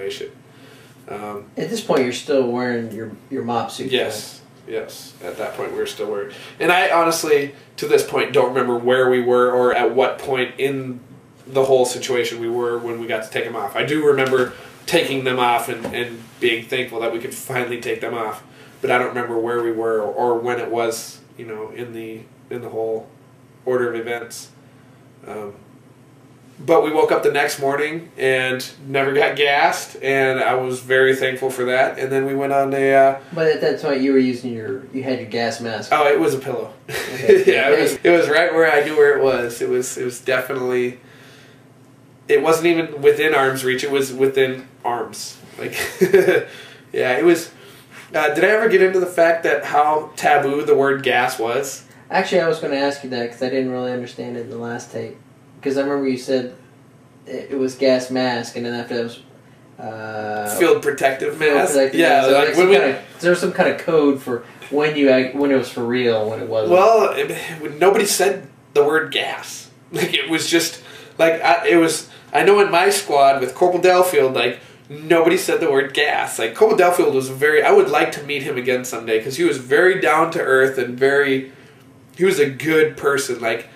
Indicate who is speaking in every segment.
Speaker 1: situation.
Speaker 2: At this point, you're still wearing your mop suit.
Speaker 1: Yes. Right? Yes. At that point, we were still wearing. And I honestly, to this point, don't remember where we were or at what point in the whole situation we were when we got to take them off. I do remember taking them off and being thankful that we could finally take them off. But I don't remember where we were or when it was, you know, in the whole order of events. But we woke up the next morning and never got gassed, and I was very thankful for that. And then we went on a...
Speaker 2: But at that time, you were using you had your gas mask.
Speaker 1: Oh, it was a pillow.
Speaker 2: Okay.
Speaker 1: Yeah, it was right where I knew where it was. It was definitely... It wasn't even within arm's reach. It was within arms. Like, yeah, it was... did I ever get into the fact that how taboo the word gas was?
Speaker 2: Actually, I was going to ask you that because I didn't really understand it in the last tape. Because I remember you said it was gas mask, and then after that was
Speaker 1: field protective mask.
Speaker 2: Yeah, so like there was some kind of code for when it was for real, when it wasn't.
Speaker 1: Well, nobody said the word gas. Like it was just like I know in my squad with Corporal Delfield, like nobody said the word gas. Like Corporal Delfield was I would like to meet him again someday because he was very down to earth and he was a good person. Like,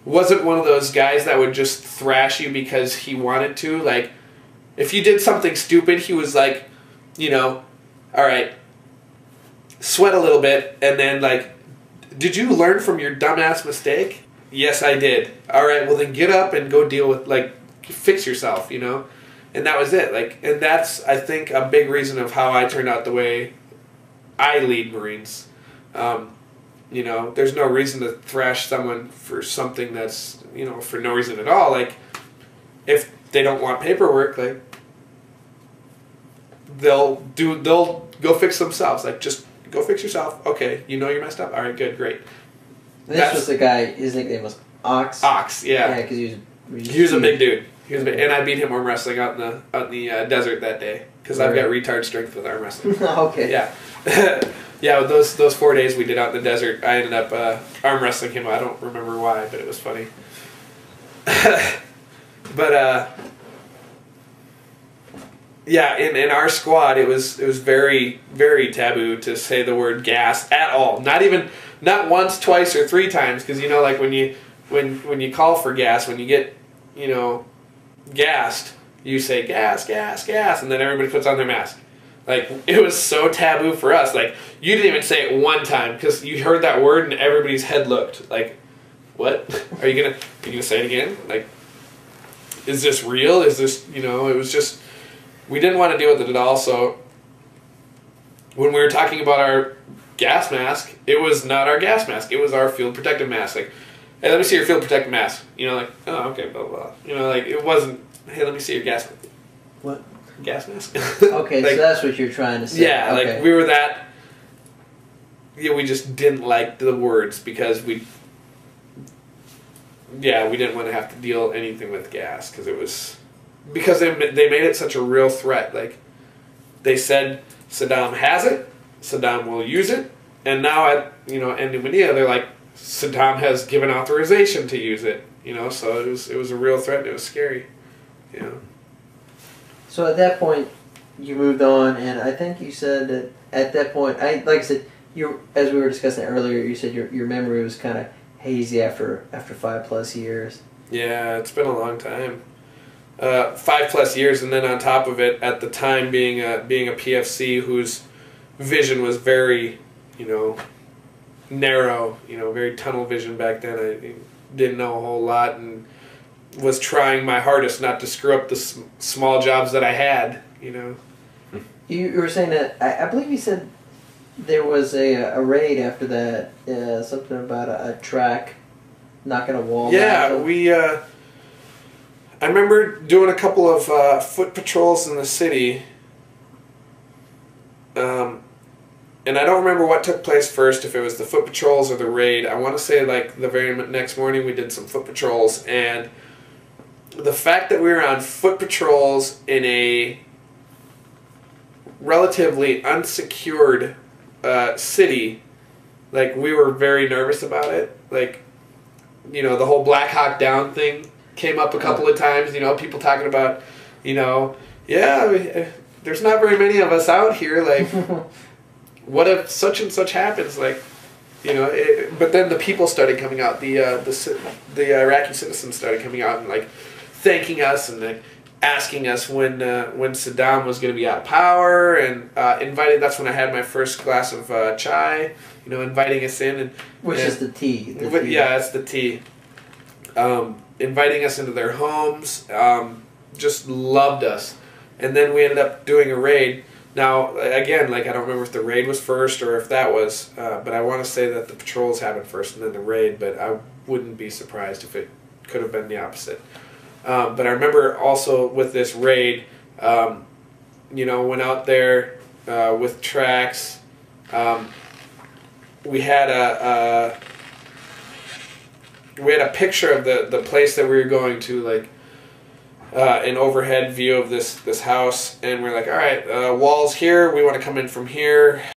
Speaker 1: wasn't one of those guys that would just thrash you because he wanted to. Like, if you did something stupid, he was like, you know, all right, sweat a little bit, and then like, did you learn from your dumbass mistake? Yes, I did. All right, well then get up and go deal with, like, fix yourself, you know? And that was it. Like, and that's, I think, a big reason of how I turned out the way I lead Marines. You know, there's no reason to thrash someone for something that's, you know, for no reason at all. Like, if they don't want paperwork, like, they'll go fix themselves. Like, just go fix yourself. Okay, you know you're messed up? All right, good, great.
Speaker 2: This was the guy, his nickname was Ox?
Speaker 1: Ox, yeah.
Speaker 2: Yeah, because
Speaker 1: he was a big dude. He was big, and I beat him arm wrestling out in the desert that day because I've got retard strength with arm wrestling.
Speaker 2: Okay.
Speaker 1: Yeah. Yeah, with those 4 days we did out in the desert, I ended up arm wrestling him. I don't remember why, but it was funny. But yeah, in our squad, it was very, very taboo to say the word gas at all. Not once, twice, or 3 times, because you know, like when you call for gas, when you get, you know, gassed, you say gas, gas, gas, and then everybody puts on their mask. Like, it was so taboo for us. Like, you didn't even say it one time because you heard that word and everybody's head looked like, what? Are you gonna say it again? Like, is this real? Is this, you know, it was just, we didn't want to deal with it at all. So when we were talking about our gas mask, it was not our gas mask. It was our field protective mask. Like, hey, let me see your field protective mask. You know, like, oh, okay, blah, blah, blah. You know, like, it wasn't, hey, let me see your gas mask.
Speaker 2: What?
Speaker 1: Gas mask.
Speaker 2: Okay,
Speaker 1: like,
Speaker 2: so that's what you're trying to say.
Speaker 1: Yeah,
Speaker 2: okay.
Speaker 1: like, we were that, yeah, we just didn't like the words because we didn't want to have to deal anything with gas because it was, because they made it such a real threat. Like, they said Saddam has it, Saddam will use it, and now at, you know, in Numidia, they're like, Saddam has given authorization to use it, you know, so it was a real threat and it was scary, you know.
Speaker 2: So at that point, you moved on, and I think you said that at that point, like I said, as we were discussing earlier, you said your memory was kind of hazy after 5+ years.
Speaker 1: Yeah, it's been a long time. 5+ years, and then on top of it, at the time being a PFC whose vision was very, you know, narrow, you know, very tunnel vision back then. I didn't know a whole lot and was trying my hardest not to screw up the small jobs that I had, you know.
Speaker 2: You were saying that, I believe you said there was a raid after that, something about a track knocking a wall down.
Speaker 1: Yeah, I remember doing a couple of foot patrols in the city, and I don't remember what took place first, if it was the foot patrols or the raid. I want to say like the very next morning we did some foot patrols, and the fact that we were on foot patrols in a relatively unsecured city, like, we were very nervous about it. Like, you know, the whole Black Hawk Down thing came up a couple of times, you know, people talking about, you know, yeah, there's not very many of us out here. Like, what if such and such happens? Like, you know. But then the people started coming out. The Iraqi citizens started coming out and like thanking us and like asking us when Saddam was going to be out of power, and invited. That's when I had my first glass of chai. You know, inviting us in, and
Speaker 2: which is the tea.
Speaker 1: Yeah, it's the tea. Inviting us into their homes. Just loved us. And then we ended up doing a raid. Now, again, like I don't remember if the raid was first or if that was, but I want to say that the patrols happened first and then the raid, but I wouldn't be surprised if it could have been the opposite. But I remember also with this raid, you know, went out there with tracks. We had a picture of the place that we were going to, like, an overhead view of this house, and we're like, all right, walls here, we want to come in from here.